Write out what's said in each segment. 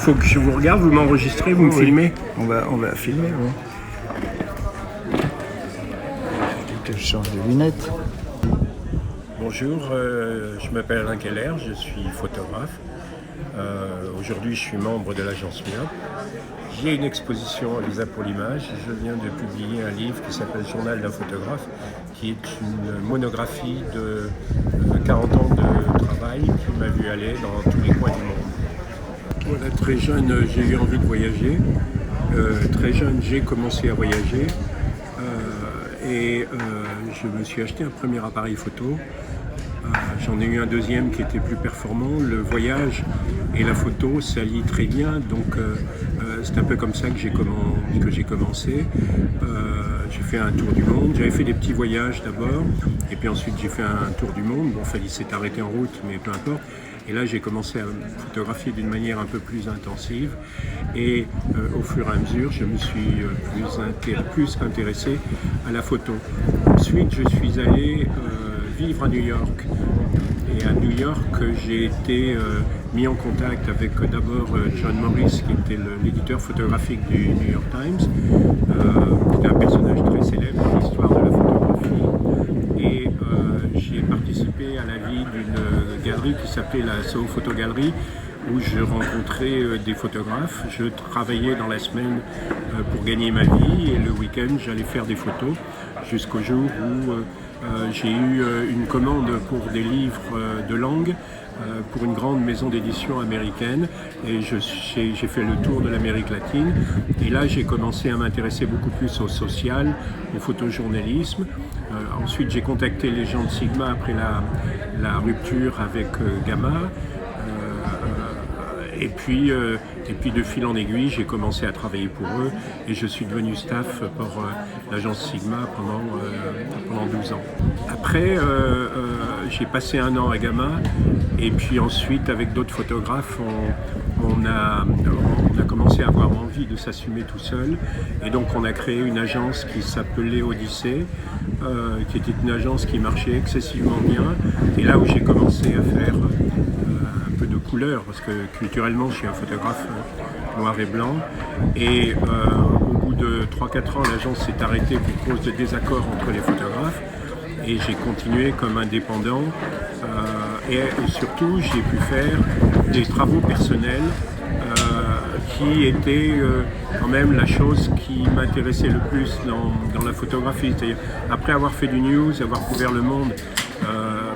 faut que je vous regarde, vous m'enregistrez, vous me filmez. On va filmer, oui. Que je change de lunettes. Bonjour, je m'appelle Alain Keller, je suis photographe. Aujourd'hui, je suis membre de l'agence MIOP. J'ai une exposition à l'ISA pour l'image. Je viens de publier un livre qui s'appelle Journal d'un photographe, qui est une monographie de 40 ans de travail qui m'a vu aller dans tous les coins du monde. Voilà, très jeune, j'ai eu envie de voyager. Très jeune, j'ai commencé à voyager. Je me suis acheté un premier appareil photo. J'en ai eu un deuxième qui était plus performant. Le voyage et la photo s'allient très bien, donc c'est un peu comme ça que j'ai commencé. J'ai fait un tour du monde. J'avais fait des petits voyages d'abord, et puis ensuite j'ai fait un tour du monde. Bon, il s'est arrêté en route, mais peu importe. Et là, j'ai commencé à photographier d'une manière un peu plus intensive. Et au fur et à mesure, je me suis plus intéressé à la photo. Ensuite, je suis allé vivre à New York. Et à New York, j'ai été mis en contact avec d'abord John Morris, qui était l'éditeur photographique du New York Times. C'était un personnage très célèbre dans l'histoire de la photographie. Et j'ai participé à la vie d'une galerie qui s'appelait la Soho Photo Gallery, où je rencontrais des photographes. Je travaillais dans la semaine pour gagner ma vie, et le week-end, j'allais faire des photos, jusqu'au jour où j'ai eu une commande pour des livres de langue pour une grande maison d'édition américaine, et j'ai fait le tour de l'Amérique latine, et là j'ai commencé à m'intéresser beaucoup plus au social, au photojournalisme. Ensuite j'ai contacté les gens de Sigma après la rupture avec Gamma. Et puis de fil en aiguille, j'ai commencé à travailler pour eux, et je suis devenu staff pour l'agence Sigma pendant 12 ans. Après, j'ai passé un an à Gamma, et puis ensuite, avec d'autres photographes, on a commencé à avoir envie de s'assumer tout seul, et donc on a créé une agence qui s'appelait Odyssée, qui était une agence qui marchait excessivement bien, et là où j'ai commencé à faire de couleur, parce que culturellement je suis un photographe noir et blanc, et au bout de 3-4 ans l'agence s'est arrêtée pour cause de désaccords entre les photographes, et j'ai continué comme indépendant, et surtout j'ai pu faire des travaux personnels qui étaient quand même la chose qui m'intéressait le plus dans la photographie. C'est-à-dire, après avoir fait du news, avoir couvert le monde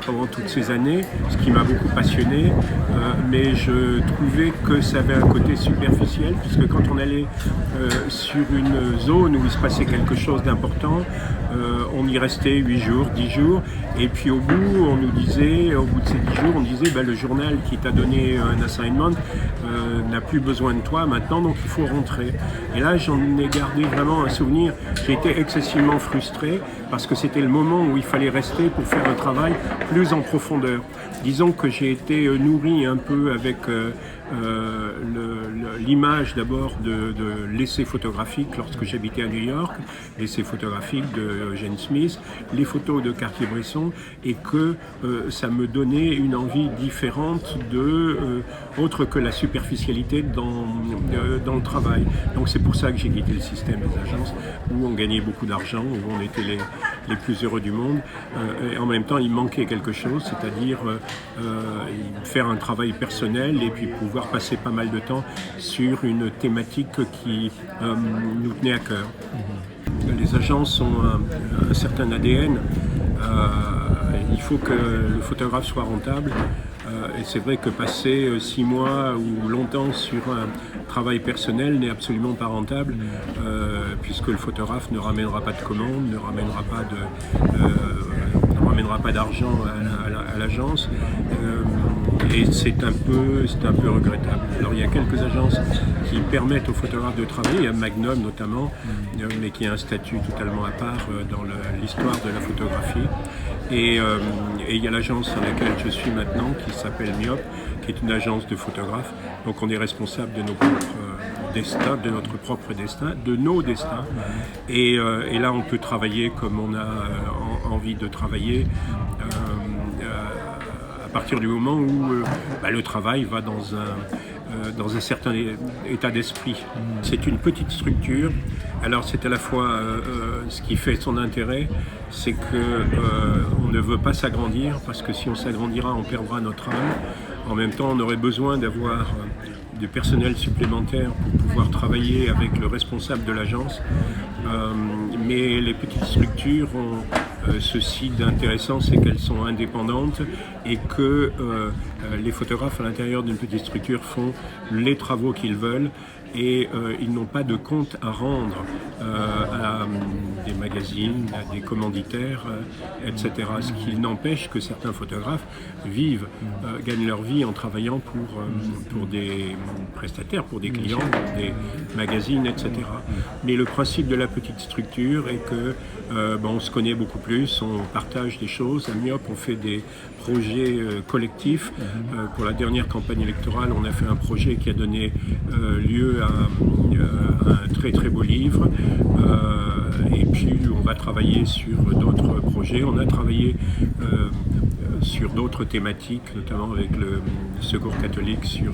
pendant toutes ces années, ce qui m'a beaucoup passionné, mais je trouvais que ça avait un côté superficiel, puisque quand on allait sur une zone où il se passait quelque chose d'important, on y restait 8 jours, 10 jours, et puis au bout de ces 10 jours, on disait le journal qui t'a donné un assignment n'a plus besoin de toi maintenant, donc il faut rentrer. Et là, j'en ai gardé vraiment un souvenir. J'ai été excessivement frustré, parce que c'était le moment où il fallait rester pour faire un travail plus en profondeur. Disons que j'ai été nourri un peu avec l'image d'abord de l'essai photographique lorsque j'habitais à New York, l'essai photographique de Eugene Smith, les photos de Cartier-Bresson, et que ça me donnait une envie différente autre que la superficialité dans le travail. Donc c'est pour ça que j'ai quitté le système des agences, où on gagnait beaucoup d'argent, où on était les plus heureux du monde, et en même temps il manquait quelque chose, c'est-à-dire faire un travail personnel, et puis pouvoir passer pas mal de temps sur une thématique qui nous tenait à cœur. Les agences ont un certain ADN. Il faut que le photographe soit rentable. Et c'est vrai que passer 6 mois ou longtemps sur un travail personnel n'est absolument pas rentable, puisque le photographe ne ramènera pas de commandes, ne ramènera pas d'argent à l'agence. Et c'est un peu regrettable. Alors il y a quelques agences qui permettent aux photographes de travailler, il y a Magnum notamment, mais qui a un statut totalement à part dans l'histoire de la photographie. Et il y a l'agence sur laquelle je suis maintenant, qui s'appelle MIOP, qui est une agence de photographes. Donc on est responsable de nos propres destins, de notre propre destin, de nos destins. Et là on peut travailler comme on a envie de travailler. À partir du moment où le travail va dans dans un certain état d'esprit. C'est une petite structure, alors c'est à la fois ce qui fait son intérêt, c'est qu'on ne veut pas s'agrandir, parce que si on s'agrandira, on perdra notre âme. En même temps, on aurait besoin d'avoir du personnel supplémentaire pour pouvoir travailler avec le responsable de l'agence. Mais les petites structures ont ceci d'intéressant, c'est qu'elles sont indépendantes et que les photographes à l'intérieur d'une petite structure font les travaux qu'ils veulent et ils n'ont pas de compte à rendre à des magazines, à des commanditaires, etc. Ce qui n'empêche que certains photographes gagnent leur vie en travaillant pour des prestataires, pour des clients, pour des magazines, etc. Mais le principe de la petite structure est que on se connaît beaucoup plus, on partage des choses. À Myop, on fait des projets collectifs. Pour la dernière campagne électorale, on a fait un projet qui a donné lieu à un très très beau livre. Et puis on va travailler sur d'autres projets. On a travaillé sur d'autres thématiques, notamment avec le Secours catholique sur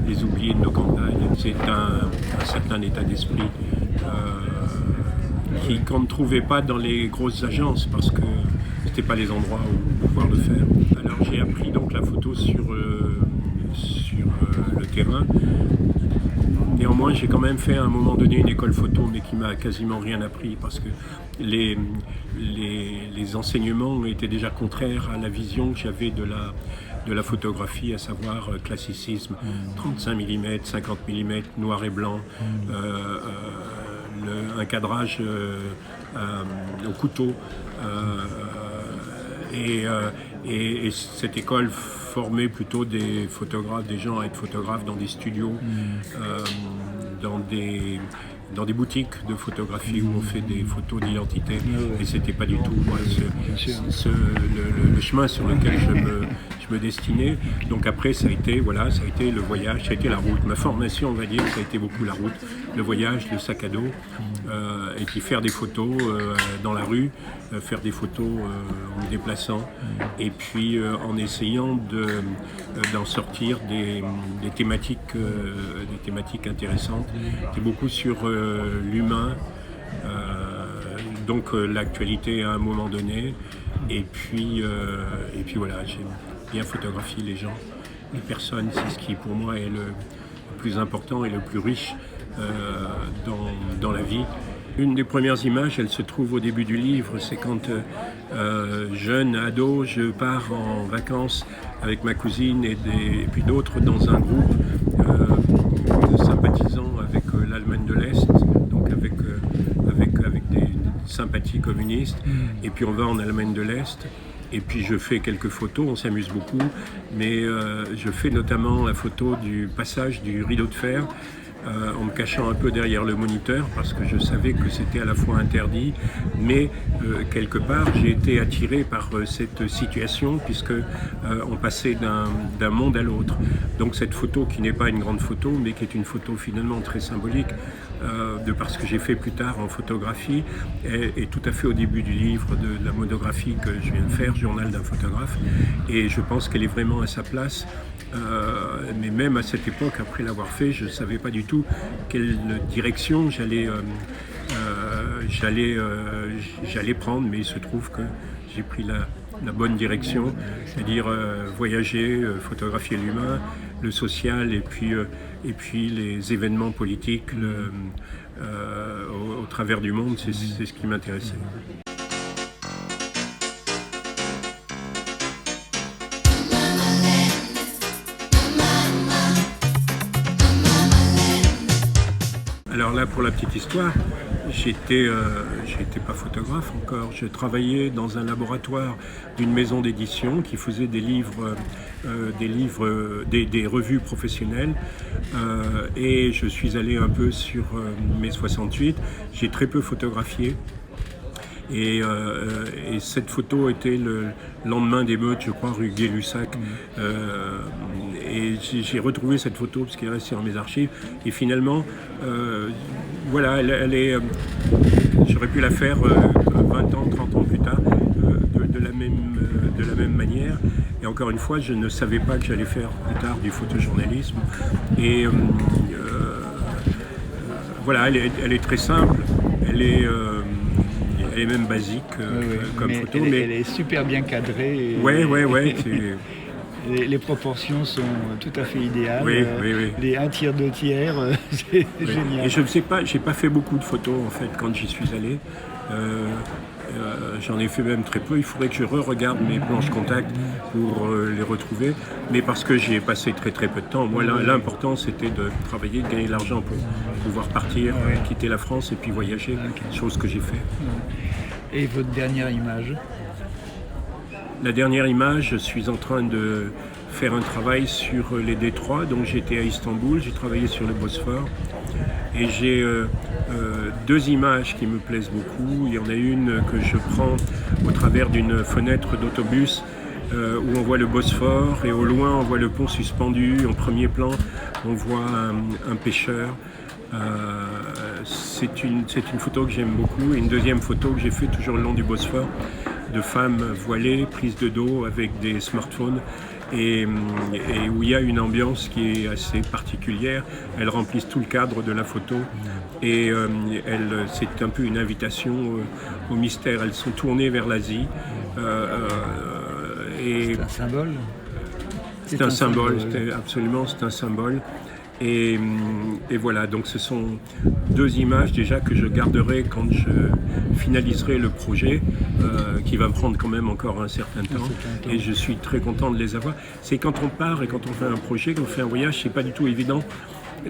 les oubliés de nos campagnes. C'est un certain état d'esprit qu'on ne trouvait pas dans les grosses agences parce que ce n'étaient pas les endroits où pouvoir le faire. Alors j'ai appris donc la photo sur le terrain. Néanmoins, j'ai quand même fait à un moment donné une école photo, mais qui m'a quasiment rien appris parce que les enseignements étaient déjà contraires à la vision que j'avais de la photographie, à savoir classicisme, 35 mm, 50 mm, noir et blanc, un cadrage au couteau. Et cette école formait plutôt des photographes, des gens à être photographes dans des studios, dans des boutiques de photographie où on fait des photos d'identité. Et c'était pas du tout moi, le chemin sur lequel je me destinais. Donc après, ça a été le voyage, ça a été la route. Ma formation, on va dire, ça a été beaucoup la route, le voyage, le sac à dos, et puis faire des photos dans la rue, faire des photos en me déplaçant, et puis en essayant d'en sortir des thématiques intéressantes. C'est beaucoup sur l'humain, donc l'actualité à un moment donné, et puis voilà, j'aime bien photographier les gens, les personnes, c'est ce qui pour moi est le plus important et le plus riche dans la vie. Une des premières images, elle se trouve au début du livre, c'est quand jeune ado, je pars en vacances avec ma cousine et puis d'autres dans un groupe de sympathisants avec l'Allemagne de l'Est, donc avec des sympathies communistes, et puis on va en Allemagne de l'Est. Et puis je fais quelques photos, on s'amuse beaucoup, mais je fais notamment la photo du passage du rideau de fer, en me cachant un peu derrière le moniteur parce que je savais que c'était à la fois interdit, mais quelque part j'ai été attiré par cette situation puisque on passait d'un monde à l'autre. Donc cette photo qui n'est pas une grande photo mais qui est une photo finalement très symbolique de par ce que j'ai fait plus tard en photographie est tout à fait au début du livre de la monographie que je viens de faire, Journal d'un photographe, et je pense qu'elle est vraiment à sa place. Mais même à cette époque, après l'avoir fait, je ne savais pas du tout quelle direction j'allais prendre, mais il se trouve que j'ai pris la bonne direction, c'est-à-dire voyager, photographier l'humain, le social et puis les événements politiques au travers du monde, c'est ce qui m'intéressait. Alors là, pour la petite histoire, j'étais pas photographe encore. Je travaillais dans un laboratoire d'une maison d'édition qui faisait des revues professionnelles. Et je suis allé un peu sur mai 68. J'ai très peu photographié. Et cette photo était le lendemain d'émeute, je crois, rue Gay-Lussac. Et j'ai retrouvé cette photo parce qu'elle est restée dans mes archives. Et finalement, voilà, j'aurais pu la faire 20 ans, 30 ans plus tard, de la même manière. Et encore une fois, je ne savais pas que j'allais faire plus tard du photojournalisme. Et voilà, elle est très simple, elle est même basique comme photo. Mais elle est super bien cadrée. Ouais. Les proportions sont tout à fait idéales. Oui. Les 1 tiers, 2 tiers, c'est génial. Et je ne sais pas, j'ai pas fait beaucoup de photos en fait quand j'y suis allé. J'en ai fait même très peu. Il faudrait que je re-regarde mes planches contact pour les retrouver. Mais parce que j'y ai passé très peu de temps. Moi, l'important, c'était de travailler, de gagner de l'argent pour pouvoir partir, quitter la France et puis voyager. Chose que j'ai fait. Et votre dernière image? La dernière image, je suis en train de faire un travail sur les détroits. Donc j'étais à Istanbul, j'ai travaillé sur le Bosphore. Et j'ai 2 images qui me plaisent beaucoup. Il y en a une que je prends au travers d'une fenêtre d'autobus où on voit le Bosphore et au loin on voit le pont suspendu. En premier plan, on voit un pêcheur. C'est une photo que j'aime beaucoup. Et une deuxième photo que j'ai faite toujours le long du Bosphore, de femmes voilées, prises de dos avec des smartphones et où il y a une ambiance qui est assez particulière. Elles remplissent tout le cadre de la photo et c'est un peu une invitation au mystère. Elles sont tournées vers l'Asie. C'est un symbole. C'est un symbole, absolument, c'est un symbole. Et voilà, donc ce sont 2 images déjà que je garderai quand je finaliserai le projet, qui va me prendre quand même encore un certain temps. Et je suis très content de les avoir. C'est quand on part et quand on fait un projet, quand on fait un voyage, c'est pas du tout évident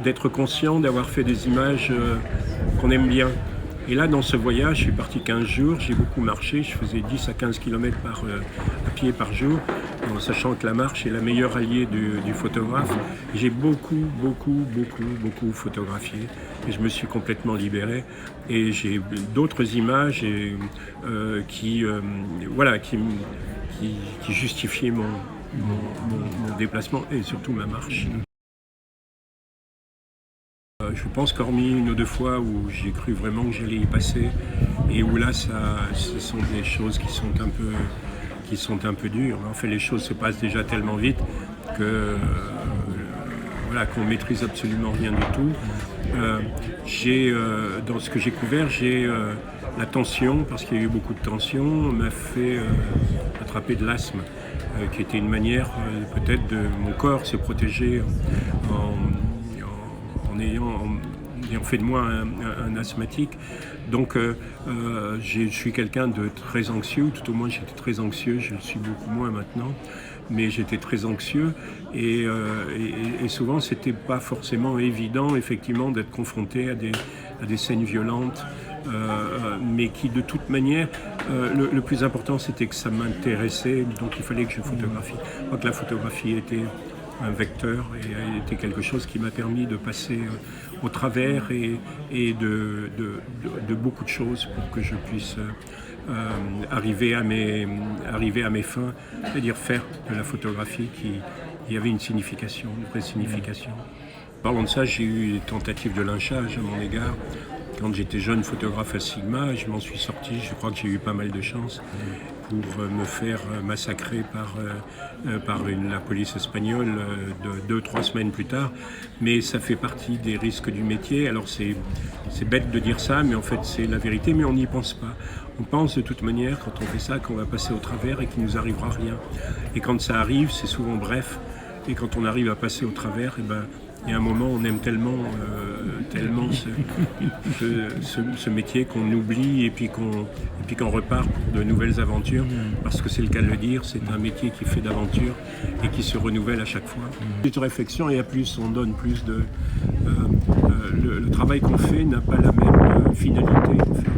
d'être conscient d'avoir fait des images qu'on aime bien. Et là, dans ce voyage, je suis parti 15 jours, j'ai beaucoup marché, je faisais 10 à 15 km à pied par jour, en sachant que la marche est la meilleure alliée du photographe. J'ai beaucoup photographié et je me suis complètement libéré. Et j'ai d'autres images qui justifiaient mon déplacement et surtout ma marche. Je pense qu'hormis 1 ou 2 fois où j'ai cru vraiment que j'allais y passer et où là, ce sont des choses qui sont un peu dures. En fait, les choses se passent déjà tellement vite que qu'on maîtrise absolument rien du tout. Dans ce que j'ai couvert, la tension, parce qu'il y a eu beaucoup de tension, m'a fait attraper de l'asthme, qui était une manière peut-être de mon corps se protéger en ayant fait de moi un asthmatique. Donc je suis quelqu'un de très anxieux, tout au moins j'étais très anxieux, je le suis beaucoup moins maintenant, mais j'étais très anxieux et souvent c'était pas forcément évident effectivement d'être confronté à des scènes violentes, mais qui de toute manière, le plus important c'était que ça m'intéressait, donc il fallait que je photographie. Je crois que la photographie était un vecteur et a été quelque chose qui m'a permis de passer au travers et de beaucoup de choses pour que je puisse arriver à mes fins, c'est-à-dire faire de la photographie qui avait une signification, une vraie signification. Parlant de ça, j'ai eu des tentatives de lynchage à mon égard. Quand j'étais jeune photographe à Sigma, je m'en suis sorti, je crois que j'ai eu pas mal de chance pour me faire massacrer par la police espagnole 2-3 semaines plus tard. Mais ça fait partie des risques du métier. Alors c'est bête de dire ça, mais en fait c'est la vérité, mais on n'y pense pas. On pense de toute manière, quand on fait ça, qu'on va passer au travers et qu'il ne nous arrivera rien. Et quand ça arrive, c'est souvent bref. Et quand on arrive à passer au travers, il y a un moment, on aime tellement ce métier qu'on oublie et puis qu'on repart pour de nouvelles aventures, parce que c'est le cas de le dire, c'est un métier qui fait d'aventures et qui se renouvelle à chaque fois. Plus de réflexion et à plus, on donne plus de... le travail qu'on fait n'a pas la même finalité. En fait.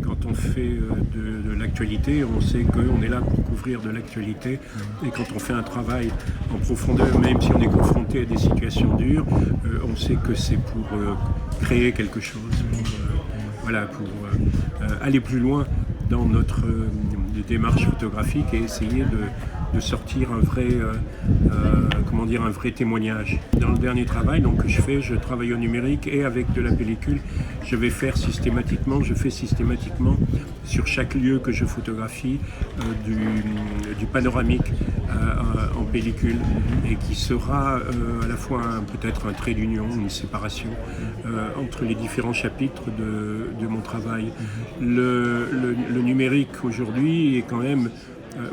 Quand on fait de l'actualité, on sait qu'on est là pour couvrir de l'actualité. Et quand on fait un travail en profondeur, même si on est confronté à des situations dures, on sait que c'est pour créer quelque chose, pour aller plus loin dans notre démarche photographique et essayer de sortir un vrai, un vrai témoignage. Dans le dernier travail donc, que je fais, je travaille au numérique et avec de la pellicule. Je fais systématiquement sur chaque lieu que je photographie du panoramique en pellicule et qui sera à la fois peut-être un trait d'union, une séparation entre les différents chapitres de mon travail. Le numérique aujourd'hui est quand même...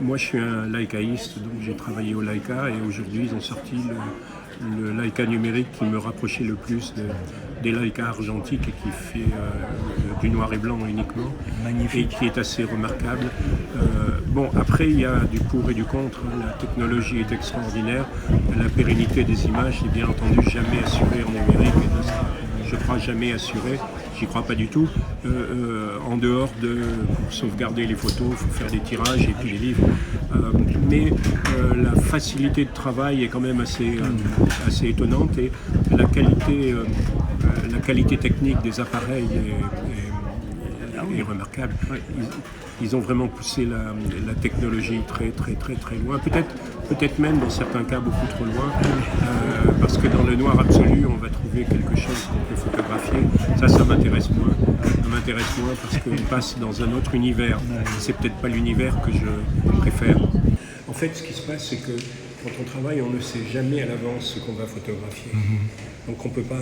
moi je suis un Leicaïste, donc j'ai travaillé au Leica et aujourd'hui ils ont sorti le Leica numérique qui me rapprochait le plus des Leica argentiques et qui fait du noir et blanc uniquement. Magnifique. Et qui est assez remarquable. Bon, après il y a du pour et du contre. La technologie est extraordinaire. La pérennité des images n'est bien entendu jamais assurée en numérique et ne sera, je crois, jamais assurée. J'y crois pas du tout. En dehors pour sauvegarder les photos, il faut faire des tirages et puis les livres. Mais la facilité de travail est quand même assez étonnante et la qualité technique des appareils est remarquable. Ils ont vraiment poussé la technologie très très très très loin. Peut-être même dans certains cas beaucoup trop loin, parce que dans le noir absolu, on va trouver quelque chose qu'on peut photographier. Ça m'intéresse moins. Ça m'intéresse moins parce qu'on passe dans un autre univers. C'est peut-être pas l'univers que je préfère. En fait, ce qui se passe, c'est que quand on travaille, on ne sait jamais à l'avance ce qu'on va photographier. Donc on peut pas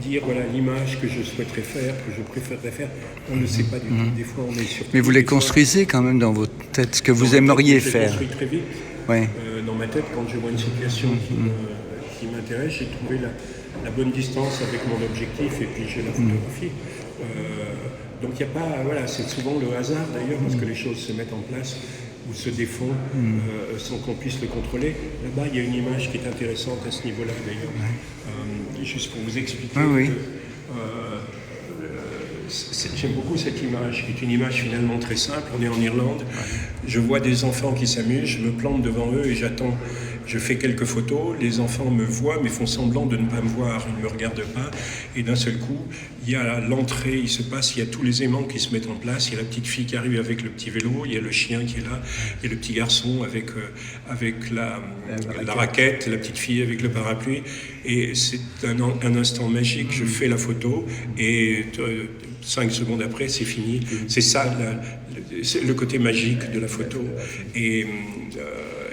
dire voilà l'image que je souhaiterais faire, que je préférerais faire. On ne sait pas du tout. Des fois, on est surpris. Mais vous les construisez quand même dans votre tête, ce que vous aimeriez faire. Je construis très vite. Ouais. Dans ma tête, quand je vois une situation qui m'intéresse, j'ai trouvé la bonne distance avec mon objectif et puis je la photographie. Donc il n'y a pas, voilà, c'est souvent le hasard d'ailleurs parce que les choses se mettent en place ou se défont sans qu'on puisse le contrôler. Là-bas, il y a une image qui est intéressante à ce niveau-là d'ailleurs. Juste pour vous expliquer que j'aime beaucoup cette image, qui est une image finalement très simple. On est en Irlande, je vois des enfants qui s'amusent, je me plante devant eux et j'attends. Je fais quelques photos, les enfants me voient mais font semblant de ne pas me voir, ils ne me regardent pas. Et d'un seul coup, il y a l'entrée, il y a tous les aimants qui se mettent en place, il y a la petite fille qui arrive avec le petit vélo, il y a le chien qui est là, il y a le petit garçon avec la raquette, la petite fille avec le parapluie. Et c'est un instant magique, je fais la photo et 5 secondes après, c'est fini. C'est ça, c'est le côté magique de la photo. Et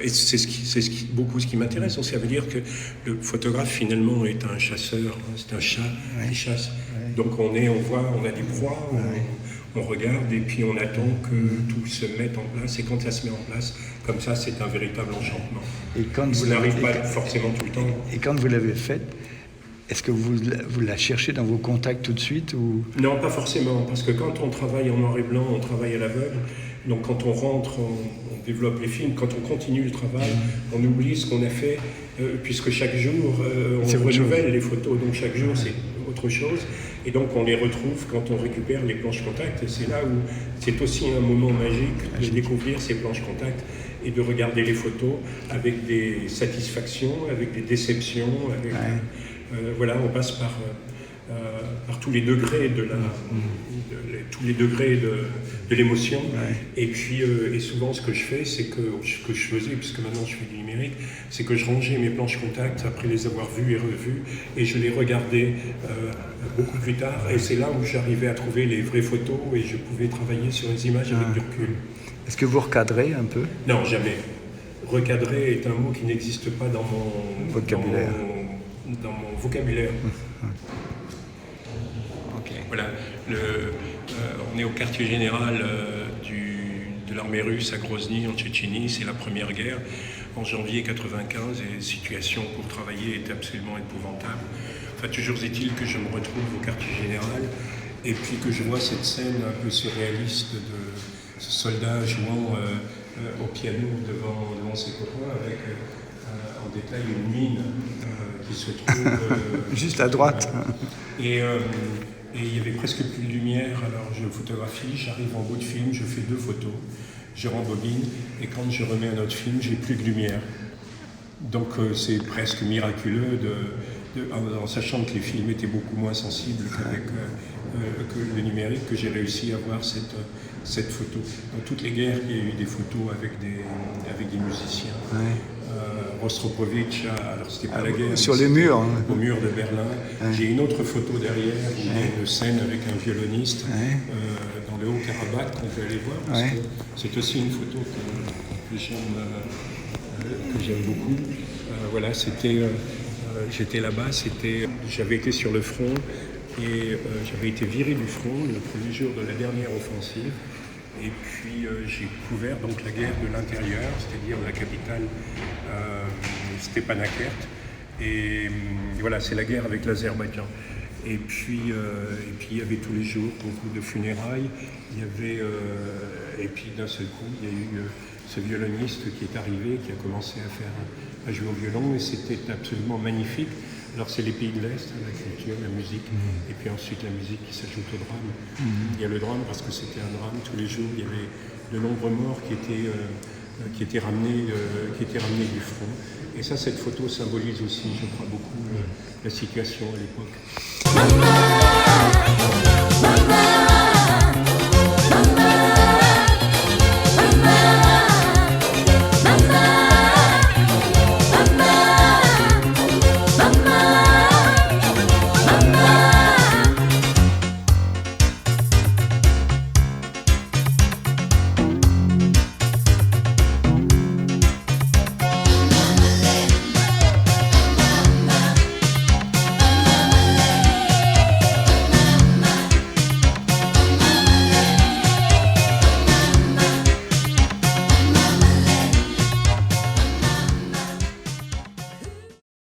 c'est beaucoup ce qui m'intéresse. Donc ça veut dire que le photographe finalement est un chasseur, c'est un chat qui chasse. Donc on a des proies, on regarde et puis on attend que tout se mette en place. Et quand ça se met en place, comme ça, c'est un véritable enchantement. Et quand vous n'arrivez pas forcément tout le temps. Et quand vous l'avez faite, est-ce que vous la cherchez dans vos contacts tout de suite ou... Non, pas forcément, parce que quand on travaille en noir et blanc, on travaille à l'aveugle. Donc quand on rentre, on développe les films. Quand on continue le travail, on oublie ce qu'on a fait, puisque chaque jour, on renouvelle les photos. Donc chaque jour, c'est autre chose. Et donc on les retrouve quand on récupère les planches contact. Et c'est là où c'est aussi un moment magique de découvrir ces planches contact et de regarder les photos avec des satisfactions, avec des déceptions, avec... voilà, on passe par tous les degrés de l'émotion. Et puis, et souvent, ce que je fais, c'est que ce que je faisais, puisque maintenant je fais du numérique, c'est que je rangeais mes planches contact après les avoir vues et revues, et je les regardais beaucoup plus tard. Et c'est là où j'arrivais à trouver les vraies photos et je pouvais travailler sur les images avec du recul. Est-ce que vous recadrez un peu ? Non, jamais. Recadrer est un mot qui n'existe pas dans mon vocabulaire. Dans mon vocabulaire. Okay. Voilà, on est au quartier général de l'armée russe à Grozny, en Tchétchénie, c'est la première guerre, en janvier 1995, et la situation pour travailler est absolument épouvantable. Enfin, toujours est-il que je me retrouve au quartier général, et puis que je vois cette scène un peu surréaliste de ce soldat jouant au piano devant ses copains, avec en détail une mine qui se trouve juste à droite. Et il n'y avait presque plus de lumière, alors je photographie, j'arrive en bout de film, je fais 2 photos, je rembobine, et quand je remets un autre film, j'ai plus de lumière. Donc c'est presque miraculeux, en sachant que les films étaient beaucoup moins sensibles le numérique, que j'ai réussi à voir cette photo. Dans toutes les guerres, il y a eu des photos avec des musiciens. Ouais. Rostropovitch, alors c'était pas la guerre. Sur les murs. Hein. Au mur de Berlin. Ouais. J'ai une autre photo derrière, où il y a une scène avec un violoniste dans le Haut-Karabakh qu'on peut aller voir. Parce que c'est aussi une photo que j'aime beaucoup. Voilà, j'étais là-bas, j'avais été sur le front et j'avais été viré du front le premier jour de la dernière offensive. Et puis j'ai couvert donc la guerre de l'intérieur, c'est-à-dire la capitale Stepanakert. Et voilà, c'est la guerre avec l'Azerbaïdjan. Et puis il y avait tous les jours beaucoup de funérailles. Il y avait et puis d'un seul coup, il y a eu ce violoniste qui est arrivé, qui a commencé à jouer au violon, et c'était absolument magnifique. Alors c'est les pays de l'Est, la culture, la musique, et puis ensuite la musique qui s'ajoute au drame. Il y a le drame parce que c'était un drame tous les jours. Il y avait de nombreux morts qui étaient ramenés du front. Et ça, cette photo symbolise aussi, je crois, beaucoup la situation à l'époque.